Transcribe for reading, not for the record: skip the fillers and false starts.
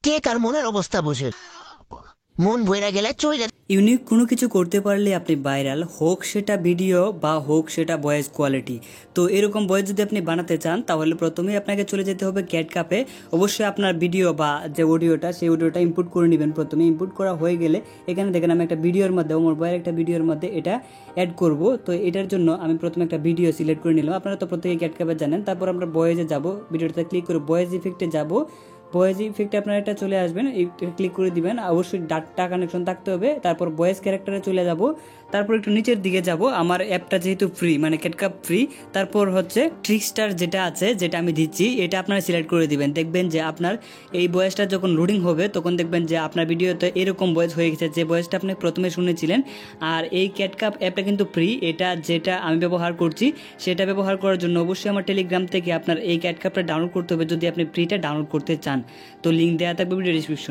কে কার মনের অবস্থা বুঝে, মন বইরা গেলে চলে। ইউনিক কোনো কিছু করতে পারলে আপনি ভাইরাল, হোক সেটা ভিডিও বা হোক সেটা ভয়েস কোয়ালিটি। তো এরকম ভয়েস যদি আপনি বানাতে চান তাহলে প্রথমেই আপনাকে চলে যেতে হবে ক্যাটকাপে। অবশ্যই আপনার ভিডিও বা যে অডিওটা সেই অডিওটা ইনপুট করে নেবেন। প্রথমে ইনপুট করা হয়ে গেলে এখানে দেখেন আমি একটা ভিডিওর মধ্যে, আমার বয়ের একটা ভিডিওর মধ্যে এটা অ্যাড করব। তো এটার জন্য আমি প্রথমে একটা ভিডিও সিলেক্ট করে নিলাম। আপনারা তো প্রত্যেকে ক্যাটকাপে জানেন। তারপর আমরা ভয়েসে যাব, ভিডিওটাতে ক্লিক করে ভয়েস ইফেক্টে যাব। ভয়েস ইফেক্টে আপনারা এটা চলে আসবেন, ক্লিক করে দিবেন। অবশ্যই ডাটা কানেকশন থাকতে হবে। তারপর ভয়েস ক্যারেক্টারে চলে যাব, তারপর একটু নিচের দিকে যাব। আমার অ্যাপটা যেহেতু ফ্রি, মানে ক্যাটকাপ ফ্রি, তারপর হচ্ছে ট্রিকস্টার যেটা আছে, যেটা আমি দিচ্ছি, এটা আপনারা সিলেক্ট করে দিবেন। দেখবেন যে আপনার এই ভয়েসটা যখন লোডিং হবে তখন দেখবেন যে আপনার ভিডিওতে এরকম ভয়েস হয়ে গেছে, যে ভয়েসটা আপনি প্রথমে শুনেছিলেন। আর এই ক্যাটকাপ অ্যাপটা কিন্তু ফ্রি। এটা যেটা আমি ব্যবহার করছি, সেটা ব্যবহার করার জন্য অবশ্যই আমার টেলিগ্রাম থেকে আপনার এই ক্যাটকাপটা ডাউনলোড করতে হবে যদি আপনি ফ্রিটা ডাউনলোড করতে চান। তো লিঙ্ক দেওয়া থাকবে ভিডিও ডিসক্রিপশন।